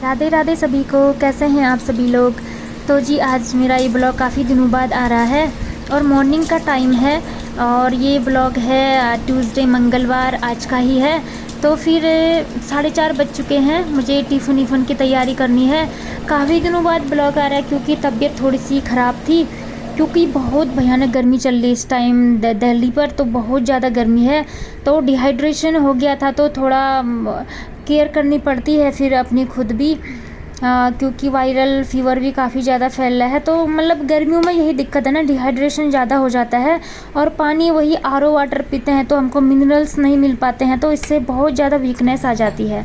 राधे राधे सभी को। कैसे हैं आप सभी लोग। तो जी आज मेरा ये ब्लॉग काफ़ी दिनों बाद आ रहा है और मॉर्निंग का टाइम है और ये ब्लॉग है ट्यूसडे मंगलवार आज का ही है। तो फिर 4:30 बज चुके हैं, मुझे टिफ़िन की तैयारी करनी है। काफ़ी दिनों बाद ब्लॉग आ रहा है क्योंकि तबीयत थोड़ी सी ख़राब थी, क्योंकि बहुत भयानक गर्मी चल रही है इस टाइम दिल्ली पर। तो बहुत ज़्यादा गर्मी है, तो डिहाइड्रेशन हो गया था, तो थोड़ा केयर करनी पड़ती है फिर अपनी खुद भी, क्योंकि वायरल फीवर भी काफ़ी ज़्यादा फैल रहा है। तो मतलब गर्मियों में यही दिक्कत है ना, डिहाइड्रेशन ज़्यादा हो जाता है और पानी वही आरओ वाटर पीते हैं तो हमको मिनरल्स नहीं मिल पाते हैं, तो इससे बहुत ज़्यादा वीकनेस आ जाती है।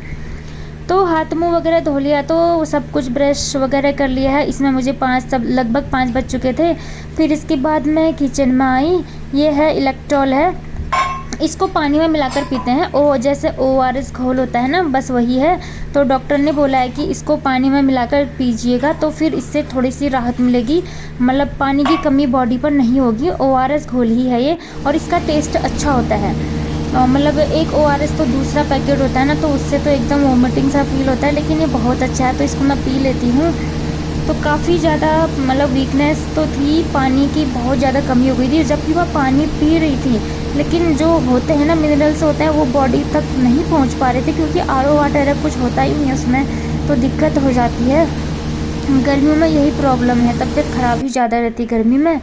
तो हाथ मुंह वगैरह धो लिया, तो सब कुछ ब्रश वगैरह कर लिया है। इसमें मुझे लगभग 5 बज चुके थे। फिर इसके बाद मैं किचन में आई। ये है इलेक्ट्रॉल है, इसको पानी में मिलाकर पीते हैं। जैसे ORS घोल होता है ना, बस वही है। तो डॉक्टर ने बोला है कि इसको पानी में मिलाकर पीजिएगा, तो फिर इससे थोड़ी सी राहत मिलेगी, मतलब पानी की कमी बॉडी पर नहीं होगी। ORS घोल ही है ये और इसका टेस्ट अच्छा होता है। मतलब एक ORS तो दूसरा पैकेट होता है ना, तो उससे तो एकदम वोमिटिंग सा फील होता है, लेकिन ये बहुत अच्छा है तो इसको मैं पी लेती हूँ। तो काफ़ी ज़्यादा मतलब वीकनेस तो थी, पानी की बहुत ज़्यादा कमी हो गई थी जबकि वह पानी पी रही थी, लेकिन जो होते हैं ना मिनरल्स होते हैं वो बॉडी तक नहीं पहुंच पा रहे थे, क्योंकि आरओ वाटर कुछ होता ही नहीं है उसमें, तो दिक्कत हो जाती है। गर्मियों में यही प्रॉब्लम है, तबीयत ख़राब ही ज़्यादा रहती गर्मी में।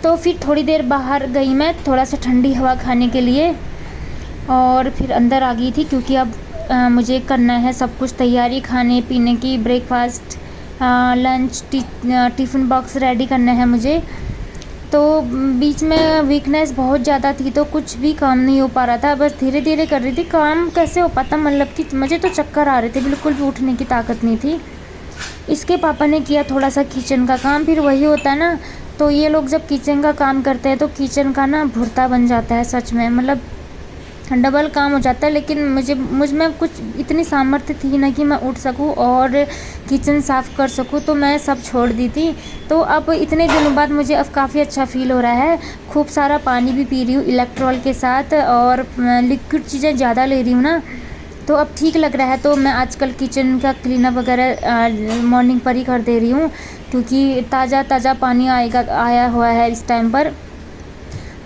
तो फिर थोड़ी देर बाहर गई मैं थोड़ा सा ठंडी हवा खाने के लिए और फिर अंदर आ गई थी, क्योंकि अब मुझे करना है सब कुछ तैयारी, खाने पीने की, breakfast, lunch, tiffin box ready करना है मुझे। तो बीच में वीकनेस बहुत ज़्यादा थी तो कुछ भी काम नहीं हो पा रहा था, बस धीरे धीरे कर रही थी। काम कैसे हो पाता, मतलब कि मुझे तो चक्कर आ रहे थे, बिल्कुल भी उठने की ताकत नहीं थी। इसके पापा ने किया थोड़ा सा किचन का काम, फिर वही होता है ना, तो ये लोग जब किचन का काम करते हैं तो किचन का ना भुर्ता बन जाता है सच में, मतलब डबल काम हो जाता है। लेकिन मुझ में कुछ इतनी सामर्थ्य थी ना कि मैं उठ सकूं और किचन साफ़ कर सकूं, तो मैं सब छोड़ दी थी। तो अब इतने दिनों बाद मुझे अब काफ़ी अच्छा फ़ील हो रहा है। खूब सारा पानी भी पी रही हूँ इलेक्ट्रॉल के साथ और लिक्विड चीज़ें ज़्यादा ले रही हूँ ना, तो अब ठीक लग रहा है। तो मैं आजकल किचन का क्लीनअप वगैरह मॉर्निंग पर ही कर दे रही हूँ, क्योंकि ताज़ा पानी आया हुआ है इस टाइम पर,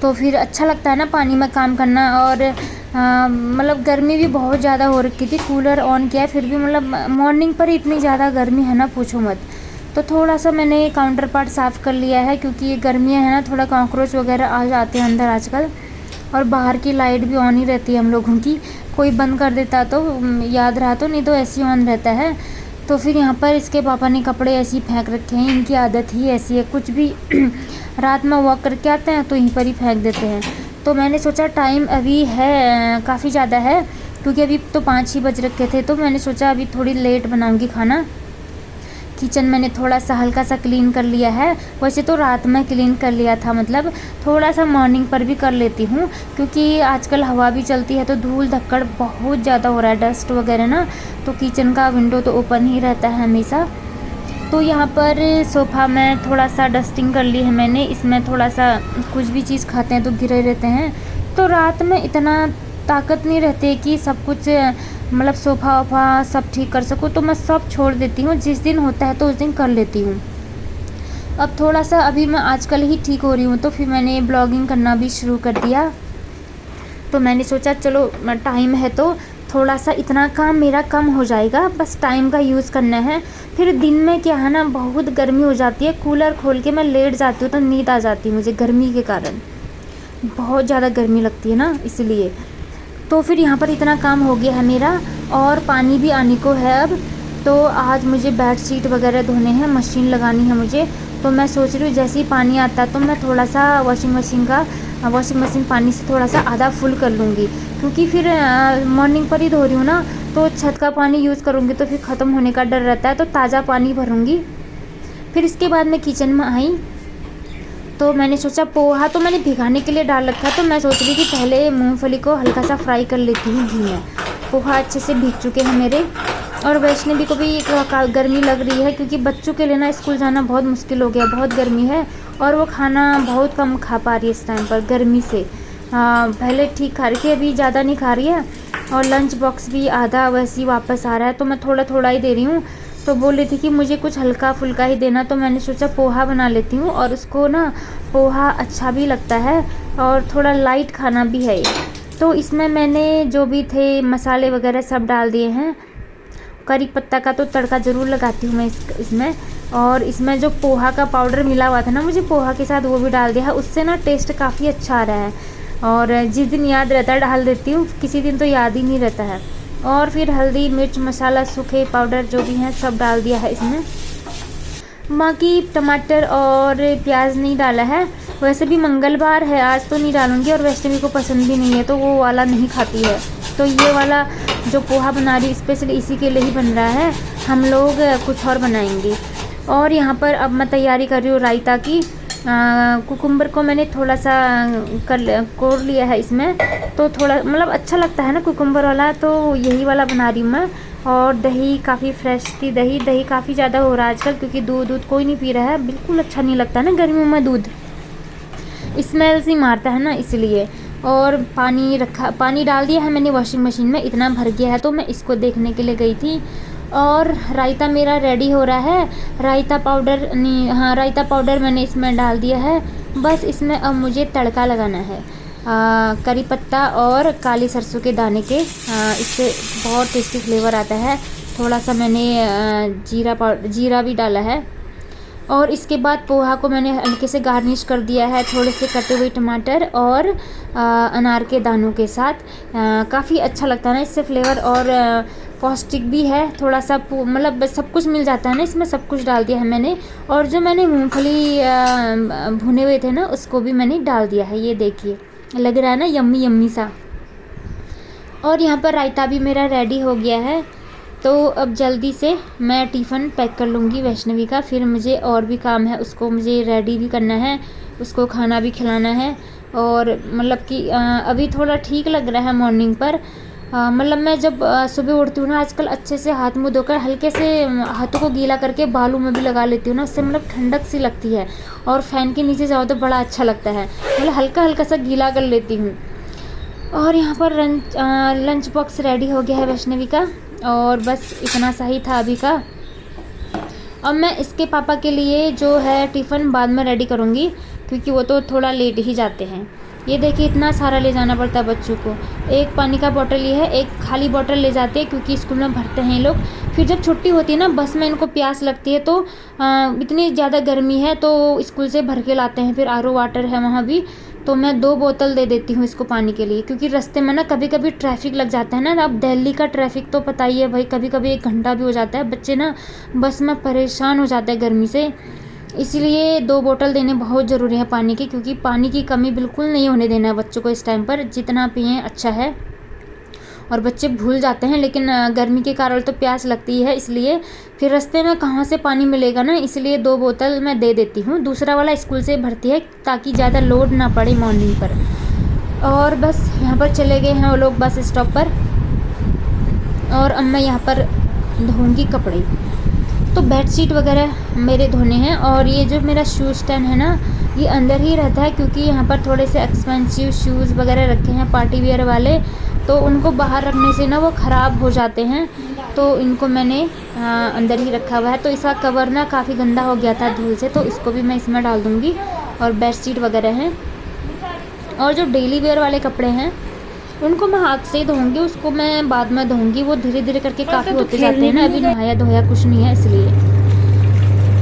तो फिर अच्छा लगता है ना पानी में काम करना। और मतलब गर्मी भी बहुत ज़्यादा हो रखी थी, कूलर ऑन किया है फिर भी मतलब मॉर्निंग पर ही इतनी ज़्यादा गर्मी है ना, पूछो मत। तो थोड़ा सा मैंने काउंटर पार्ट साफ़ कर लिया है, क्योंकि ये गर्मियाँ हैं ना, थोड़ा कॉकरोच वगैरह आ जाते हैं अंदर आजकल। और बाहर की लाइट भी ऑन ही रहती है हम लोगों की, कोई बंद कर देता तो याद रहा, तो नहीं तो ऐसे ही ऑन रहता है। तो फिर यहाँ पर इसके पापा ने कपड़े ऐसे ही फेंक रखे हैं, इनकी आदत ही ऐसी है, कुछ भी रात में वॉक करके आते हैं तो यहीं पर ही फेंक देते हैं। तो मैंने सोचा टाइम अभी है काफ़ी ज़्यादा है, क्योंकि अभी तो 5 ही बज रखे थे, तो मैंने सोचा अभी थोड़ी लेट बनाऊंगी खाना। किचन मैंने थोड़ा सा हल्का सा क्लीन कर लिया है, वैसे तो रात में क्लीन कर लिया था, मतलब थोड़ा सा मॉर्निंग पर भी कर लेती हूँ, क्योंकि आजकल हवा भी चलती है तो धूल धक्कड़ बहुत ज़्यादा हो रहा है, डस्ट वगैरह ना, तो किचन का विंडो तो ओपन ही रहता है हमेशा। तो यहाँ पर सोफ़ा में थोड़ा सा डस्टिंग कर ली है मैंने, इसमें थोड़ा सा कुछ भी चीज़ खाते हैं तो गिरे रहते हैं, तो रात में इतना ताकत नहीं रहती कि सब कुछ मतलब सोफ़ा वोफ़ा सब ठीक कर सकूँ, तो मैं सब छोड़ देती हूँ। जिस दिन होता है तो उस दिन कर लेती हूँ। अब थोड़ा सा अभी मैं आजकल ही ठीक हो रही हूँ, तो फिर मैंने ब्लॉगिंग करना भी शुरू कर दिया। तो मैंने सोचा चलो टाइम है तो थोड़ा सा इतना काम मेरा कम हो जाएगा, बस टाइम का यूज़ करना है। फिर दिन में क्या है ना, बहुत गर्मी हो जाती है, कूलर खोल के मैं लेट जाती हूँ तो नींद आ जाती है मुझे, गर्मी के कारण बहुत ज़्यादा गर्मी लगती है ना, इसलिए। तो फिर यहाँ पर इतना काम हो गया है मेरा और पानी भी आने को है अब। तो आज मुझे बेडशीट वगैरह धोने हैं, मशीन लगानी है मुझे। तो मैं सोच रही हूँ जैसे ही पानी आता है तो मैं थोड़ा सा वॉशिंग मशीन पानी से थोड़ा सा आधा फुल कर लूँगी, क्योंकि फिर मॉर्निंग पर ही धो रही हूँ ना, तो छत का पानी यूज़ करूँगी तो फिर ख़त्म होने का डर रहता है, तो ताज़ा पानी भरूँगी। फिर इसके बाद मैं किचन में आई तो मैंने सोचा पोहा तो मैंने भिगाने के लिए डाल रखा, तो मैं सोच रही थी पहले मूंगफली को हल्का सा फ्राई कर लेती हूँ घी में। पोहा अच्छे से भीग चुके हैं मेरे, और वैष्णवी को भी गर्मी लग रही है, क्योंकि बच्चों के लिए ना स्कूल जाना बहुत मुश्किल हो गया, बहुत गर्मी है और वो खाना बहुत कम खा पा रही है इस टाइम पर गर्मी से। पहले ठीक खा रही थी, अभी ज़्यादा नहीं खा रही है, और लंच बॉक्स भी आधा वैसे ही वापस आ रहा है, तो मैं थोड़ा थोड़ा ही दे रही हूँ। तो बोल रही थी कि मुझे कुछ हल्का फुल्का ही देना, तो मैंने सोचा पोहा बना लेती हूँ, और उसको ना पोहा अच्छा भी लगता है और थोड़ा लाइट खाना भी है। तो इसमें मैंने जो भी थे मसाले वगैरह सब डाल दिए हैं। करी पत्ता का तो तड़का ज़रूर लगाती हूँ मैं इसमें। और इसमें जो पोहा का पाउडर मिला हुआ था ना, मुझे पोहा के साथ वो भी डाल दिया है, उससे ना टेस्ट काफ़ी अच्छा आ रहा है। और जिस दिन याद रहता है डाल देती हूँ, किसी दिन तो याद ही नहीं रहता है। और फिर हल्दी मिर्च मसाला सूखे पाउडर जो भी हैं सब डाल दिया है इसमें। बाकी टमाटर और प्याज नहीं डाला है, वैसे भी मंगलवार है आज तो नहीं डालूँगी, और वैष्णवी को पसंद भी नहीं है तो वो वाला नहीं खाती है। तो ये वाला जो पोहा बना रही स्पेशली इसी के लिए ही बन रहा है, हम लोग कुछ और बनाएंगे। और यहाँ पर अब मैं तैयारी कर रही हूँ रायता की। कुकुम्बर को मैंने थोड़ा सा कोड़ लिया है इसमें, तो थोड़ा मतलब अच्छा लगता है ना कुकुम्बर वाला, तो यही वाला बना रही हूँ मैं। और दही काफ़ी फ्रेश थी, दही काफ़ी ज़्यादा हो रहा है आजकल, क्योंकि दूध कोई नहीं पी रहा है, बिल्कुल अच्छा नहीं लगता ना गर्मियों में दूध, स्मेल सी मारता है ना, इसलिए। और पानी डाल दिया है मैंने वॉशिंग मशीन में, इतना भर गया है, तो मैं इसको देखने के लिए गई थी। और रायता मेरा रेडी हो रहा है। रायता पाउडर मैंने इसमें डाल दिया है। बस इसमें अब मुझे तड़का लगाना है करी पत्ता और काली सरसों के दाने के, इससे बहुत टेस्टी फ्लेवर आता है। थोड़ा सा मैंने जीरा भी डाला है। और इसके बाद पोहा को मैंने हल्के से गार्निश कर दिया है थोड़े से कटे हुए टमाटर और अनार के दानों के साथ। काफ़ी अच्छा लगता है ना इससे फ्लेवर, और पौष्टिक भी है थोड़ा सा, मतलब सब कुछ मिल जाता है ना इसमें, सब कुछ डाल दिया है मैंने। और जो मैंने मूंगफली भुने हुए थे ना, उसको भी मैंने डाल दिया है, ये देखिए लग रहा है ना यम्मी यम्मी सा। और यहाँ पर रायता भी मेरा रेडी हो गया है। तो अब जल्दी से मैं टिफ़िन पैक कर लूँगी वैष्णवी का, फिर मुझे और भी काम है, उसको मुझे रेडी भी करना है, उसको खाना भी खिलाना है। और मतलब कि अभी थोड़ा ठीक लग रहा है मॉर्निंग पर। मतलब मैं जब सुबह उठती हूँ ना, आजकल अच्छे से हाथ मुँह धोकर हल्के से हाथों को गीला करके बालों में भी लगा लेती हूँ ना, उससे मतलब ठंडक सी लगती है। और फ़ैन के नीचे जाओ तो बड़ा अच्छा लगता है, मतलब हल्का हल्का सा गीला कर लेती हूँ। और यहाँ पर लंच बॉक्स रेडी हो गया है वैष्णवी का, और बस इतना सा ही था अभी का। अब मैं इसके पापा के लिए जो है टिफ़िन बाद में रेडी करूँगी, क्योंकि वो तो थोड़ा लेट ही जाते हैं। ये देखिए इतना सारा ले जाना पड़ता है बच्चों को। एक पानी का बोतल ये है, एक खाली बोतल ले जाते हैं क्योंकि स्कूल में भरते हैं ये लोग। फिर जब छुट्टी होती है ना, बस में इनको प्यास लगती है, तो इतनी ज़्यादा गर्मी है तो स्कूल से भर के लाते हैं। फिर आरओ वाटर है वहाँ भी, तो मैं 2 बोतल दे देती हूँ इसको पानी के लिए, क्योंकि रास्ते में ना कभी कभी ट्रैफिक लग जाता है ना। अब दिल्ली का ट्रैफिक तो पता ही है भाई, कभी कभी 1 घंटा भी हो जाता है। बच्चे ना बस में परेशान हो जाते हैं गर्मी से, इसलिए 2 बोतल देने बहुत ज़रूरी है पानी की, क्योंकि पानी की कमी बिल्कुल नहीं होने देना है बच्चों को इस टाइम पर। जितना पिएं अच्छा है। और बच्चे भूल जाते हैं, लेकिन गर्मी के कारण तो प्यास लगती है, इसलिए फिर रास्ते में कहाँ से पानी मिलेगा ना, इसलिए 2 बोतल मैं दे देती हूँ। दूसरा वाला स्कूल से भरती है ताकि ज़्यादा लोड ना पड़े मॉर्निंग पर। और बस यहाँ पर चले गए हैं वो लोग बस स्टॉप पर, और अब मैं यहाँ पर धोऊंगी कपड़े। तो बेडशीट वगैरह मेरे धोने हैं। और ये जो मेरा शूज़ स्टैंड है ना, ये अंदर ही रहता है, क्योंकि यहाँ पर थोड़े से एक्सपेंसिव शूज़ वगैरह रखे हैं पार्टी वेयर वाले, तो उनको बाहर रखने से ना वो ख़राब हो जाते हैं, तो इनको मैंने अंदर ही रखा हुआ है। तो इसका कवर ना काफ़ी गंदा हो गया था धूल से, तो इसको भी मैं इसमें डाल दूँगी। और बेडशीट वगैरह हैं, और जो डेली वेयर वाले कपड़े हैं उनको मैं हाथ से ही धोऊँगी, उसको मैं बाद में धोऊँगी। वो धीरे धीरे करके काफ़ी होते जाते हैं ना, अभी नहाया धोया कुछ नहीं है इसलिए।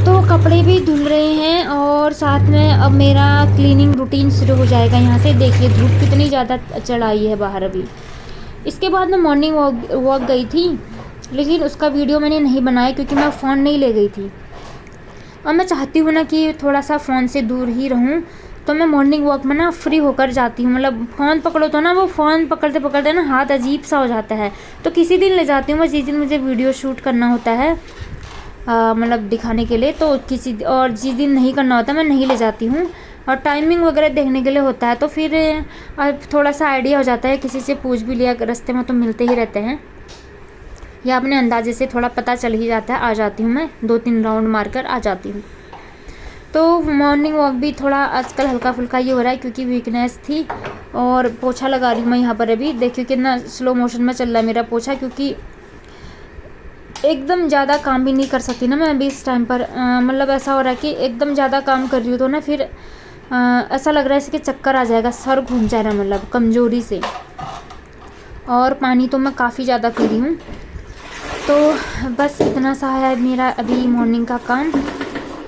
तो कपड़े भी धुल रहे हैं, और साथ में अब मेरा क्लीनिंग रूटीन शुरू हो जाएगा। यहाँ से देखिए धूप कितनी ज़्यादा चढ़ आई है बाहर अभी। इसके बाद मैं मॉर्निंग वॉक गई थी, लेकिन उसका वीडियो मैंने नहीं बनाया क्योंकि मैं फ़ोन नहीं ले गई थी। और मैं चाहती हूँ ना कि थोड़ा सा फ़ोन से दूर ही रहूँ, तो मैं मॉर्निंग वॉक में ना फ्री होकर जाती हूँ। मतलब फ़ोन पकड़ो तो ना, वो फ़ोन पकड़ते पकड़ते ना हाथ अजीब सा हो जाता है। तो किसी दिन ले जाती हूँ मैं, जिस दिन मुझे वीडियो शूट करना होता है, मतलब दिखाने के लिए, तो और जिस दिन नहीं करना होता मैं नहीं ले जाती हूँ। और टाइमिंग वगैरह देखने के लिए होता है, तो फिर थोड़ा सा आइडिया हो जाता है। किसी से पूछ भी लिया, रास्ते में तो मिलते ही रहते हैं, या अपने अंदाजे से थोड़ा पता चल ही जाता है। आ जाती हूँ मैं, 2-3 राउंड मारकर आ जाती हूँ। तो मॉर्निंग वॉक भी थोड़ा आजकल हल्का फुल्का ही हो रहा है क्योंकि वीकनेस थी। और पोछा लगा रही हूँ मैं यहाँ पर। अभी देखिए कितना स्लो मोशन में चल रहा है मेरा पोछा, क्योंकि एकदम ज़्यादा काम भी नहीं कर सकती ना मैं अभी इस टाइम पर। मतलब ऐसा हो रहा है कि एकदम ज़्यादा काम कर रही हूँ तो ना फिर ऐसा लग रहा है कि चक्कर आ जाएगा, सर घूम जा रहा है मतलब कमज़ोरी से। और पानी तो मैं काफ़ी ज़्यादा पी रही हूँ। तो बस इतना सा है मेरा अभी मॉर्निंग का काम।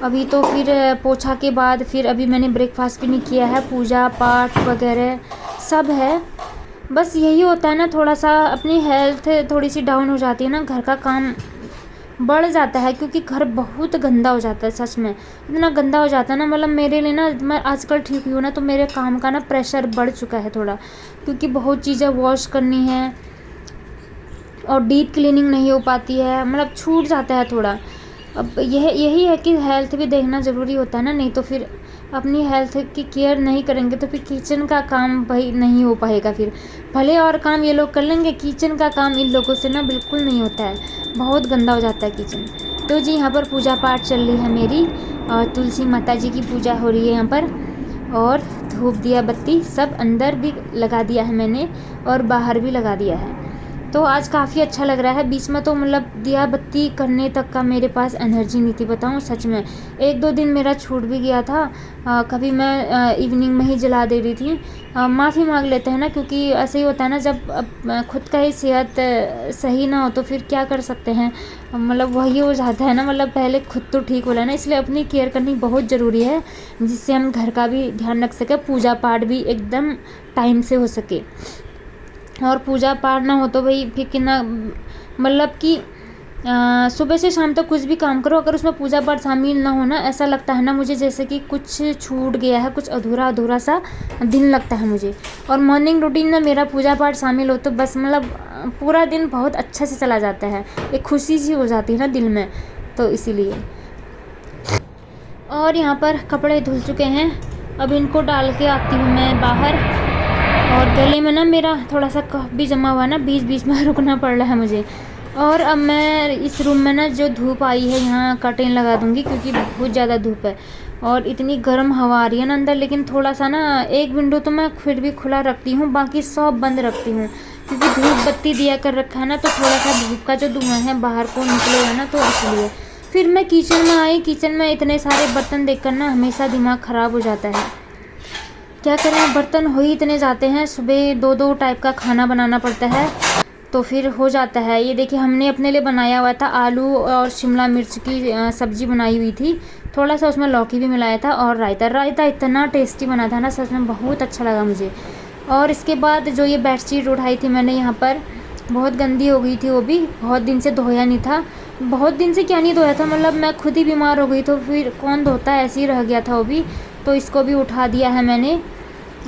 अभी तो फिर पोछा के बाद फिर अभी मैंने ब्रेकफास्ट भी नहीं किया है, पूजा पाठ वगैरह सब है। बस यही होता है ना, थोड़ा सा अपनी हेल्थ थोड़ी सी डाउन हो जाती है ना, घर का काम बढ़ जाता है क्योंकि घर बहुत गंदा हो जाता है। सच में इतना गंदा हो जाता है ना, मतलब मेरे लिए ना, मैं आजकल ठीक हुई हूँ ना तो मेरे काम का ना प्रेशर बढ़ चुका है थोड़ा, क्योंकि बहुत चीज़ें वॉश करनी है और डीप क्लीनिंग नहीं हो पाती है, मतलब छूट जाता है थोड़ा। अब यही है कि हेल्थ भी देखना ज़रूरी होता है ना, नहीं तो फिर अपनी हेल्थ की केयर नहीं करेंगे तो फिर किचन का काम भाई नहीं हो पाएगा। फिर भले और काम ये लोग कर लेंगे, किचन का काम इन लोगों से ना बिल्कुल नहीं होता है, बहुत गंदा हो जाता है किचन। तो जी यहाँ पर पूजा पाठ चल रही है मेरी, और तुलसी माता जी की पूजा हो रही है यहाँ पर, और धूप दिया बत्ती सब अंदर भी लगा दिया है मैंने और बाहर भी लगा दिया है। तो आज काफ़ी अच्छा लग रहा है। बीच में तो मतलब दिया बत्ती करने तक का मेरे पास एनर्जी नहीं थी, बताऊँ सच में। एक दो दिन मेरा छूट भी गया था, कभी मैं इवनिंग में ही जला दे रही थी। माफ़ी मांग लेते हैं ना, क्योंकि ऐसे ही होता है ना, जब खुद का ही सेहत सही ना हो तो फिर क्या कर सकते हैं, मतलब वही हो जाता है ना। मतलब पहले खुद तो ठीक हो लेना, इसलिए अपनी केयर करनी बहुत ज़रूरी है, जिससे हम घर का भी ध्यान रख सकें, पूजा पाठ भी एकदम टाइम से हो सके। और पूजा पाठ ना हो तो भाई फिर कितना, मतलब कि सुबह से शाम तक कुछ भी काम करो, अगर उसमें पूजा पाठ शामिल ना हो ना, ऐसा लगता है ना मुझे जैसे कि कुछ छूट गया है, कुछ अधूरा अधूरा सा दिन लगता है मुझे। और मॉर्निंग रूटीन में मेरा पूजा पाठ शामिल हो तो बस मतलब पूरा दिन बहुत अच्छे से चला जाता है, एक खुशी सी हो जाती है ना दिल में, तो इसीलिए। और यहाँ पर कपड़े धुल चुके हैं, अब इनको डाल के आती हूँ मैं बाहर। और गले में ना मेरा थोड़ा सा कफ भी जमा हुआ है ना, बीच बीच में रुकना पड़ रहा है मुझे। और अब मैं इस रूम में ना जो धूप आई है यहाँ कर्टेन लगा दूँगी, क्योंकि बहुत ज़्यादा धूप है और इतनी गर्म हवा आ रही है ना अंदर। लेकिन थोड़ा सा ना एक विंडो तो मैं फिर भी खुला रखती हूँ, बाकी सब बंद रखती हूँ, क्योंकि धूप बत्ती दिया कर रखा है ना, तो थोड़ा सा धूप का जो धुआं है बाहर को निकलेगा ना, तो इसलिए। फिर मैं किचन में आई, किचन में इतने सारे बर्तन देखकर ना हमेशा दिमाग ख़राब हो जाता है। क्या करें, बर्तन हो ही इतने जाते हैं, सुबह दो दो टाइप का खाना बनाना पड़ता है तो फिर हो जाता है। ये देखिए हमने अपने लिए बनाया हुआ था, आलू और शिमला मिर्च की सब्ज़ी बनाई हुई थी, थोड़ा सा उसमें लौकी भी मिलाया था, और रायता इतना टेस्टी बना था ना, सच में बहुत अच्छा लगा मुझे। और इसके बाद जो ये बेडशीट उठाई थी मैंने यहाँ पर, बहुत गंदी हो गई थी, वो भी बहुत दिन से धोया नहीं था। बहुत दिन से क्या नहीं धोया था, मतलब मैं खुद ही बीमार हो गई तो फिर कौन धोता है, ऐसे ही रह गया था वो भी। तो इसको भी उठा दिया है मैंने,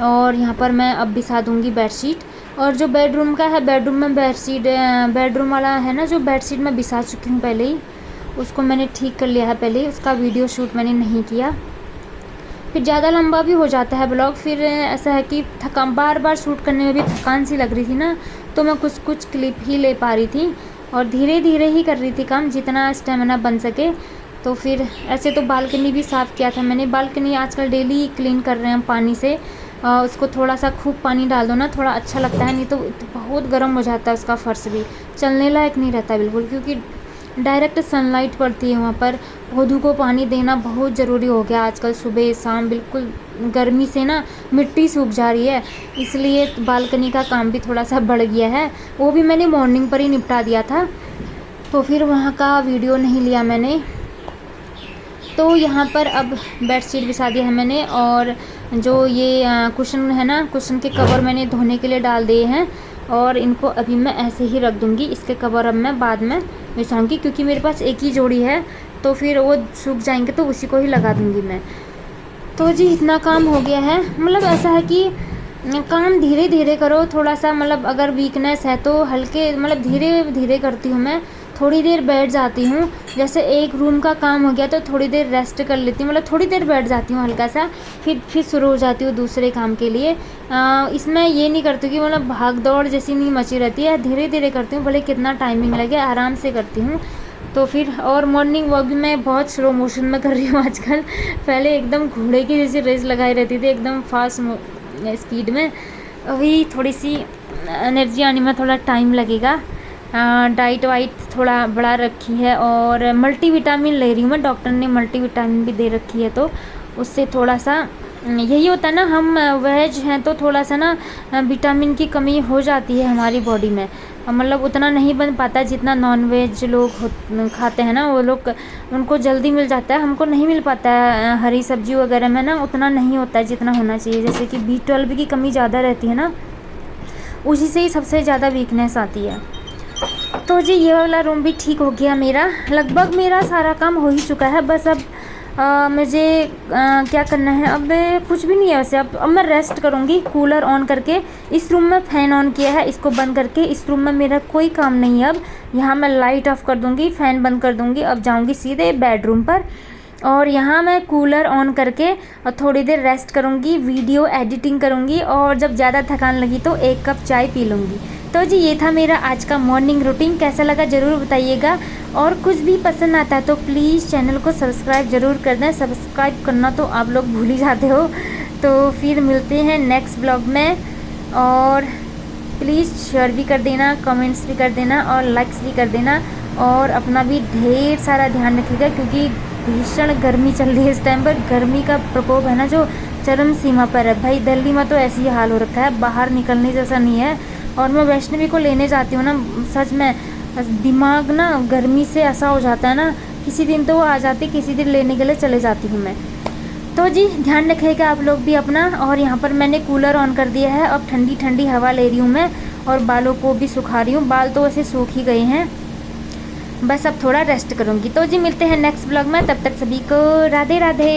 और यहाँ पर मैं अब बिछा दूँगी बेडशीट। और जो बेडरूम का है, बेडरूम में बेडशीट, बेडरूम वाला है ना जो बेडशीट मैं बिछा चुकी हूँ पहले ही, उसको मैंने ठीक कर लिया है पहले ही, उसका वीडियो शूट मैंने नहीं किया। फिर ज़्यादा लंबा भी हो जाता है ब्लॉग, फिर ऐसा है कि थकान, बार बार शूट करने में भी थकान सी लग रही थी ना, तो मैं कुछ कुछ क्लिप ही ले पा रही थी और धीरे धीरे ही कर रही थी काम, जितना स्टेमिना बन सके। तो फिर ऐसे तो बालकनी भी साफ़ किया था मैंने, बालकनी आजकल डेली क्लीन कर रहे हैं हम पानी से। उसको थोड़ा सा खूब पानी डाल दो ना, थोड़ा अच्छा लगता है, नहीं तो बहुत गर्म हो जाता है उसका फर्श भी, चलने लायक नहीं रहता बिल्कुल, क्योंकि डायरेक्ट सनलाइट पड़ती है वहाँ पर। पौधों को पानी देना बहुत ज़रूरी हो गया आजकल, सुबह शाम, बिल्कुल गर्मी से ना मिट्टी सूख जा रही है, इसलिए बालकनी का काम भी थोड़ा सा बढ़ गया है। वो भी मैंने मॉर्निंग पर ही निपटा दिया था, तो फिर वहाँ का वीडियो नहीं लिया मैंने। तो यहाँ पर अब बेडशीट बिछा दिया है मैंने, और जो ये कुशन है ना, कुशन के कवर मैंने धोने के लिए डाल दिए हैं, और इनको अभी मैं ऐसे ही रख दूँगी। इसके कवर अब मैं बाद में बिछाऊँगी, क्योंकि मेरे पास एक ही जोड़ी है, तो फिर वो सूख जाएंगे तो उसी को ही लगा दूँगी मैं। तो जी इतना काम हो गया है, मतलब ऐसा है कि काम धीरे धीरे करो थोड़ा सा, मतलब अगर वीकनेस है तो हल्के, मतलब धीरे धीरे करती हूँ मैं, थोड़ी देर बैठ जाती हूँ। जैसे एक रूम का काम हो गया तो थोड़ी देर रेस्ट कर लेती हूँ, मतलब थोड़ी देर बैठ जाती हूँ हल्का सा, फिर शुरू हो जाती हूँ दूसरे काम के लिए। इसमें ये नहीं करती कि मतलब भाग दौड़ जैसी नहीं मची रहती है, धीरे धीरे करती हूँ, भले कितना टाइमिंग लगे, आराम से करती हूँ। तो फिर और मॉर्निंग वॉक भी मैं बहुत स्लो मोशन में कर रही हूँ आजकल। पहले एकदम घोड़े की जैसी रेस लगाई रहती थी, एकदम फास्ट स्पीड में। अभी थोड़ी सी एनर्जी आने में थोड़ा टाइम लगेगा। डाइट वाइट थोड़ा बढ़ा रखी है और मल्टीविटामिन ले रही हूँ मैं, डॉक्टर ने मल्टीविटामिन भी दे रखी है, तो उससे थोड़ा सा यही होता है ना, हम वेज हैं तो थोड़ा सा ना विटामिन की कमी हो जाती है हमारी बॉडी में, मतलब उतना नहीं बन पाता जितना नॉन वेज लोग खाते हैं ना, वो लोग उनको जल्दी मिल जाता है, हमको नहीं मिल पाता है। हरी सब्जी वगैरह में ना उतना नहीं होता है जितना होना चाहिए, जैसे कि B12 की कमी ज़्यादा रहती है ना, उसी से ही सबसे ज़्यादा वीकनेस आती है। तो जी ये वाला रूम भी ठीक हो गया मेरा, लगभग मेरा सारा काम हो ही चुका है। बस अब मुझे क्या करना है, अब कुछ भी नहीं है वैसे। अब मैं रेस्ट करूँगी कूलर ऑन करके। इस रूम में फ़ैन ऑन किया है, इसको बंद करके। इस रूम में मेरा कोई काम नहीं है अब। यहाँ मैं लाइट ऑफ़ कर दूँगी, फ़ैन बंद कर दूँगी। अब जाऊँगी सीधे बेडरूम पर और यहाँ मैं कूलर ऑन करके और थोड़ी देर रेस्ट करूँगी, वीडियो एडिटिंग करूँगी और जब ज़्यादा थकान लगी तो 1 कप चाय पी लूँगी। तो जी ये था मेरा आज का मॉर्निंग रूटीन, कैसा लगा ज़रूर बताइएगा। और कुछ भी पसंद आता है तो प्लीज़ चैनल को सब्सक्राइब ज़रूर कर दें। सब्सक्राइब करना तो आप लोग भूल ही जाते हो। तो फिर मिलते हैं नेक्स्ट ब्लॉग में, और प्लीज़ शेयर भी कर देना, कमेंट्स भी कर देना और लाइक्स भी कर देना। और अपना भी ढेर सारा ध्यान रखिएगा क्योंकि भीषण गर्मी चल रही है इस टाइम पर। गर्मी का प्रकोप है ना जो चरम सीमा पर है भाई। दिल्ली में तो ऐसे ही हाल हो रखा है, बाहर निकलने जैसा नहीं है। और मैं वैष्णवी को लेने जाती हूँ ना, सच में दिमाग ना गर्मी से ऐसा हो जाता है ना, किसी दिन तो वो आ जाती, किसी दिन लेने के लिए चले जाती हूँ मैं। तो जी ध्यान रखिएगा आप लोग भी अपना। और यहाँ पर मैंने कूलर ऑन कर दिया है, अब ठंडी ठंडी हवा ले रही हूँ मैं और बालों को भी सुखा रही हूँ। बाल तो वैसे सूख ही गए हैं, बस अब थोड़ा रेस्ट करूँगी। तो जी मिलते हैं नेक्स्ट ब्लॉग में, तब तक सभी को राधे राधे।